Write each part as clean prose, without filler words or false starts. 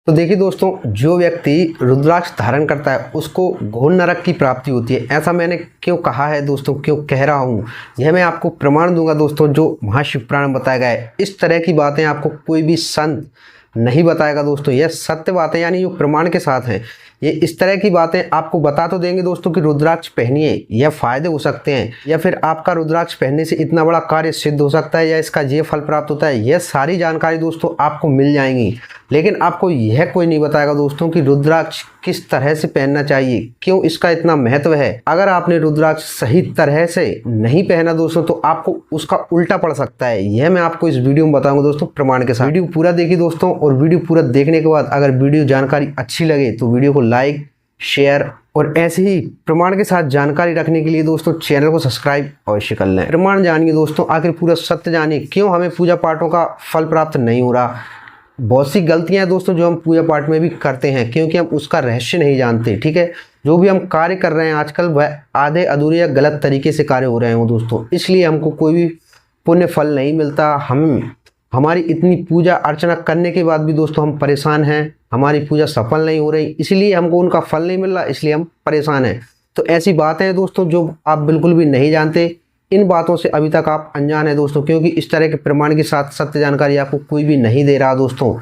तो देखिए दोस्तों, जो व्यक्ति रुद्राक्ष धारण करता है उसको घोर नरक की प्राप्ति होती है। ऐसा मैंने क्यों कहा है दोस्तों, क्यों कह रहा हूँ, यह मैं आपको प्रमाण दूंगा दोस्तों, जो महाशिव पुराण में बताया गया है। इस तरह की बातें आपको कोई भी संत नहीं बताएगा दोस्तों। यह सत्य बातें यानी जो प्रमाण के साथ हैं। ये इस तरह की बातें आपको बता तो देंगे दोस्तों कि रुद्राक्ष पहनिए, यह फायदे हो सकते हैं, या फिर आपका रुद्राक्ष पहनने से इतना बड़ा कार्य सिद्ध हो सकता है, या इसका ये फल प्राप्त होता है। यह सारी जानकारी दोस्तों आपको मिल जाएंगी, लेकिन आपको यह कोई नहीं बताएगा दोस्तों कि रुद्राक्ष किस तरह से पहनना चाहिए, क्यों इसका इतना महत्व है। अगर आपने रुद्राक्ष सही तरह से नहीं पहना दोस्तों तो आपको उसका उल्टा पड़ सकता है। यह मैं आपको इस वीडियो में बताऊंगा दोस्तों प्रमाण के साथ। वीडियो पूरा देखिए दोस्तों, और वीडियो पूरा देखने के बाद अगर वीडियो जानकारी अच्छी लगे तो वीडियो को लाइक, शेयर और ऐसे ही प्रमाण के साथ जानकारी रखने के लिए दोस्तों चैनल को सब्सक्राइब अवश्य कर लें। प्रमाण जानिए दोस्तों, आखिर पूरा सत्य जानिए, क्यों हमें पूजा पाठों का फल प्राप्त नहीं हो रहा। बहुत सी गलतियां हैं दोस्तों जो हम पूजा पाठ में भी करते हैं, क्योंकि हम उसका रहस्य नहीं जानते। ठीक है, जो भी हम कार्य कर रहे हैं आजकल वह आधे अधूरे या गलत तरीके से कार्य हो रहे हैं दोस्तों, इसलिए हमको कोई भी पुण्य फल नहीं मिलता। हमारी इतनी पूजा अर्चना करने के बाद भी दोस्तों हम परेशान हैं, हमारी पूजा सफल नहीं हो रही, इसलिए हमको उनका फल नहीं मिल रहा, इसलिए हम परेशान हैं। तो ऐसी बातें हैं दोस्तों जो आप बिल्कुल भी नहीं जानते। इन बातों से अभी तक आप अनजान हैं दोस्तों, क्योंकि इस तरह के प्रमाण के साथ सत्य जानकारी आपको कोई भी नहीं दे रहा दोस्तों।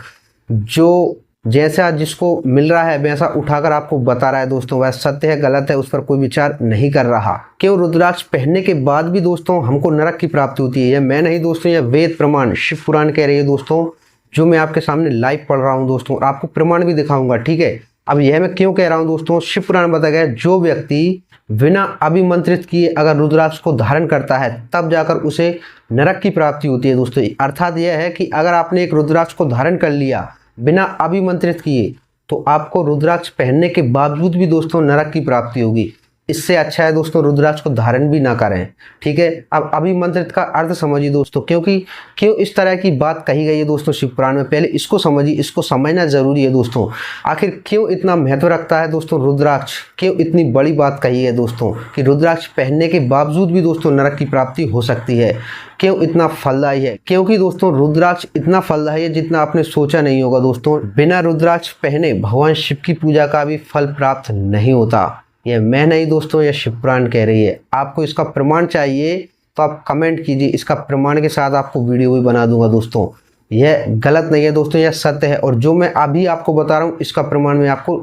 जो जैसा जिसको मिल रहा है वैसा उठाकर आपको बता रहा है दोस्तों, वह सत्य है गलत है उस पर कोई विचार नहीं कर रहा। क्यों रुद्राक्ष पहनने के बाद भी दोस्तों हमको नरक की प्राप्ति होती है, यह मैं नहीं दोस्तों, यह वेद प्रमाण शिव पुराण कह रही है दोस्तों, जो मैं आपके सामने लाइव पढ़ रहा हूँ दोस्तों, और आपको प्रमाण भी दिखाऊंगा। ठीक है, अब यह मैं क्यों कह रहा हूँ दोस्तों, शिव पुराण बताया गया जो व्यक्ति बिना अभिमंत्रित किए अगर रुद्राक्ष को धारण करता है तब जाकर उसे नरक की प्राप्ति होती है दोस्तों। अर्थात यह है कि अगर आपने एक रुद्राक्ष को धारण कर लिया बिना अभिमंत्रित किए तो आपको रुद्राक्ष पहनने के बावजूद भी दोस्तों नरक की प्राप्ति होगी। इससे अच्छा है दोस्तों रुद्राक्ष को धारण भी ना करें। ठीक है, अब अभिमंत्रित का अर्थ समझिए दोस्तों, क्यों इस तरह की बात कही गई है दोस्तों शिव पुराण में, पहले इसको समझिए, इसको समझना जरूरी है दोस्तों। आखिर क्यों इतना महत्व रखता है दोस्तों रुद्राक्ष, क्यों इतनी बड़ी बात कही है दोस्तों कि रुद्राक्ष पहनने के बावजूद भी दोस्तों नरक की प्राप्ति हो सकती है, क्यों इतना फलदायी है। क्योंकि दोस्तों रुद्राक्ष इतना फलदायी है जितना आपने सोचा नहीं होगा दोस्तों। बिना रुद्राक्ष पहने भगवान शिव की पूजा का भी फल प्राप्त नहीं होता। यह मैं नहीं दोस्तों, यह शिव पुराण कह रही है। आपको इसका प्रमाण चाहिए तो आप कमेंट कीजिए, इसका प्रमाण के साथ आपको वीडियो भी बना दूंगा दोस्तों। यह गलत नहीं है दोस्तों, यह सत्य है, और जो मैं अभी आपको बता रहा हूँ इसका प्रमाण मैं आपको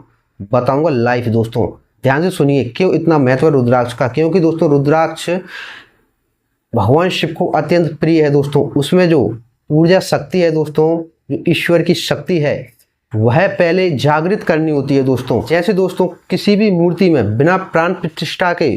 बताऊंगा लाइव दोस्तों। ध्यान से सुनिए, क्यों इतना महत्व है रुद्राक्ष का। क्योंकि दोस्तों रुद्राक्ष भगवान शिव को अत्यंत प्रिय है दोस्तों। उसमें जो ऊर्जा शक्ति है दोस्तों, जो ईश्वर की शक्ति है, वह पहले जागृत करनी होती है दोस्तों। जैसे दोस्तों किसी भी मूर्ति में बिना प्राण प्रतिष्ठा के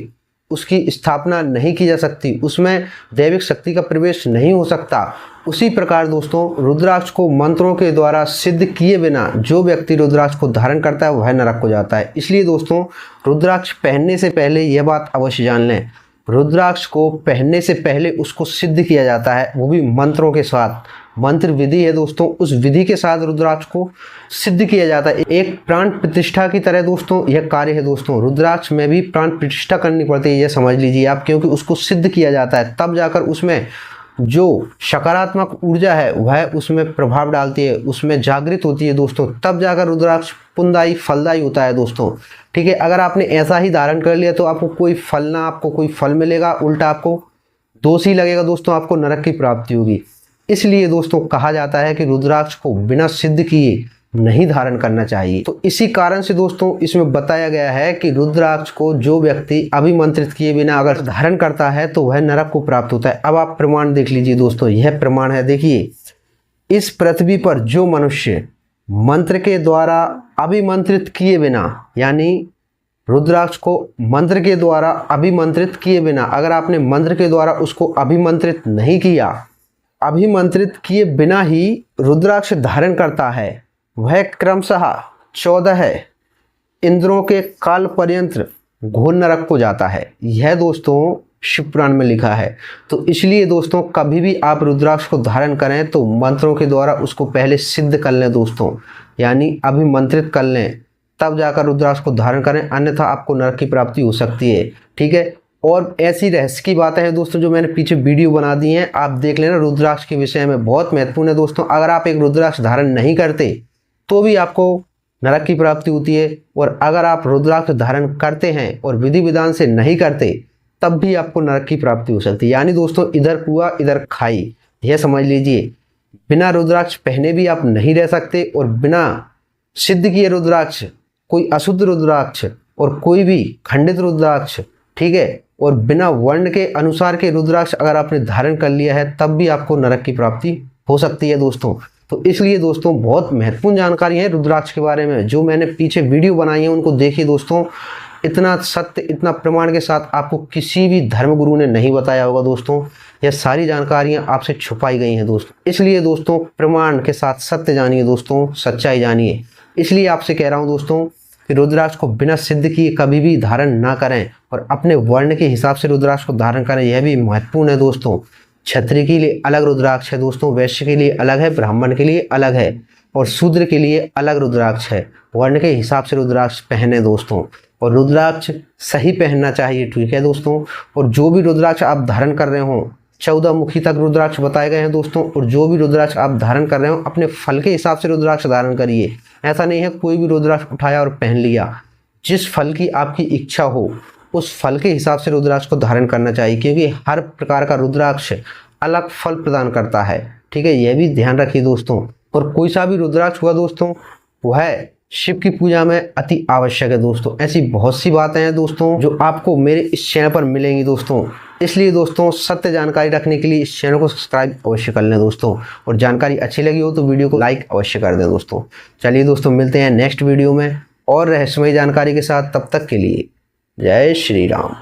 उसकी स्थापना नहीं की जा सकती, उसमें दैविक शक्ति का प्रवेश नहीं हो सकता, उसी प्रकार दोस्तों रुद्राक्ष को मंत्रों के द्वारा सिद्ध किए बिना जो व्यक्ति रुद्राक्ष को धारण करता है वह नरक को जाता है। इसलिए दोस्तों रुद्राक्ष पहनने से पहले यह बात अवश्य जान लें, रुद्राक्ष को पहनने से पहले उसको सिद्ध किया जाता है, वो भी मंत्रों के साथ। मंत्र विधि है दोस्तों, उस विधि के साथ रुद्राक्ष को सिद्ध किया जाता है। एक प्राण प्रतिष्ठा की तरह दोस्तों यह कार्य है दोस्तों। रुद्राक्ष में भी प्राण प्रतिष्ठा करनी पड़ती है, यह समझ लीजिए आप, क्योंकि उसको सिद्ध किया जाता है, तब जाकर उसमें जो सकारात्मक ऊर्जा है वह उसमें प्रभाव डालती है, उसमें जागृत होती है दोस्तों, तब जाकर रुद्राक्ष पुण्यदायी फलदायी होता है दोस्तों। ठीक है, अगर आपने ऐसा ही धारण कर लिया तो आपको कोई फल मिलेगा, उल्टा आपको दोष ही लगेगा दोस्तों, आपको नरक की प्राप्ति होगी। इसलिए दोस्तों कहा जाता है कि रुद्राक्ष को बिना सिद्ध किए नहीं धारण करना चाहिए। तो इसी कारण से दोस्तों इसमें बताया गया है कि रुद्राक्ष को जो व्यक्ति अभिमंत्रित किए बिना अगर धारण करता है तो वह नरक को प्राप्त होता है। अब आप प्रमाण देख लीजिए दोस्तों, यह प्रमाण है, देखिए, इस पृथ्वी पर जो मनुष्य मंत्र के द्वारा अभिमंत्रित किए बिना, यानी रुद्राक्ष को मंत्र के द्वारा अभिमंत्रित किए बिना, अगर आपने मंत्र के द्वारा उसको अभिमंत्रित नहीं किया, अभिमंत्रित किए बिना ही रुद्राक्ष धारण करता है, वह क्रमशः 14 इंद्रों के काल पर्यंत घोर नरक को जाता है। यह दोस्तों शिव पुराण में लिखा है। तो इसलिए दोस्तों कभी भी आप रुद्राक्ष को धारण करें तो मंत्रों के द्वारा उसको पहले सिद्ध कर लें दोस्तों, यानी अभिमंत्रित कर लें, तब जाकर रुद्राक्ष को धारण करें, अन्यथा आपको नरक की प्राप्ति हो सकती है। ठीक है, और ऐसी रहस्य की बातें हैं दोस्तों जो मैंने पीछे वीडियो बना दी हैं, आप देख लेना, रुद्राक्ष के विषय में बहुत महत्वपूर्ण है दोस्तों। अगर आप एक रुद्राक्ष धारण नहीं करते तो भी आपको नरक की प्राप्ति होती है, और अगर आप रुद्राक्ष धारण करते हैं और विधि विधान से नहीं करते तब भी आपको नरक की प्राप्ति हो सकती है। यानी दोस्तों इधर कुआं इधर खाई, यह समझ लीजिए। बिना रुद्राक्ष पहने भी आप नहीं रह सकते, और बिना सिद्ध किए रुद्राक्ष, कोई अशुद्ध रुद्राक्ष और कोई भी खंडित रुद्राक्ष, ठीक है, और बिना वर्ण के अनुसार के रुद्राक्ष अगर आपने धारण कर लिया है तब भी आपको नरक की प्राप्ति हो सकती है दोस्तों। तो इसलिए दोस्तों बहुत महत्वपूर्ण जानकारी है रुद्राक्ष के बारे में, जो मैंने पीछे वीडियो बनाई है उनको देखिए दोस्तों। इतना सत्य, इतना प्रमाण के साथ आपको किसी भी धर्मगुरु ने नहीं बताया होगा दोस्तों। यह सारी जानकारियां आपसे छुपाई गई हैं दोस्तों। इसलिए दोस्तों प्रमाण के साथ सत्य जानिए दोस्तों, सच्चाई जानिए। इसलिए आपसे कह रहा हूं दोस्तों कि रुद्राक्ष को बिना सिद्ध किए कभी भी धारण ना करें, और अपने वर्ण के हिसाब से रुद्राक्ष को धारण करें, यह भी महत्वपूर्ण है दोस्तों। क्षत्रिय के लिए अलग रुद्राक्ष है दोस्तों, वैश्य के लिए अलग है, ब्राह्मण के लिए अलग है, और शूद्र के लिए अलग रुद्राक्ष है। वर्ण के हिसाब से रुद्राक्ष पहने दोस्तों, और रुद्राक्ष सही पहनना चाहिए, ठीक है दोस्तों। और जो भी रुद्राक्ष आप धारण कर रहे हो, 14 मुखी तक रुद्राक्ष बताए गए हैं दोस्तों, और जो भी रुद्राक्ष आप धारण कर रहे हो अपने फल के हिसाब से रुद्राक्ष धारण करिए। ऐसा नहीं है कोई भी रुद्राक्ष उठाया और पहन लिया। जिस फल की आपकी इच्छा हो उस फल के हिसाब से रुद्राक्ष को धारण करना चाहिए, क्योंकि हर प्रकार का रुद्राक्ष अलग फल प्रदान करता है, ठीक है, यह भी ध्यान रखिए दोस्तों। और कोई सा भी रुद्राक्ष हुआ दोस्तों वह शिव की पूजा में अति आवश्यक है दोस्तों। ऐसी बहुत सी बातें हैं दोस्तों जो आपको मेरे इस चैनल पर मिलेंगी दोस्तों। इसलिए दोस्तों सत्य जानकारी रखने के लिए इस चैनल को सब्सक्राइब अवश्य कर लें दोस्तों, और जानकारी अच्छी लगी हो तो वीडियो को लाइक अवश्य कर दें दोस्तों। चलिए दोस्तों मिलते हैं नेक्स्ट वीडियो में और रहस्यमय जानकारी के साथ, तब तक के लिए जय श्री राम।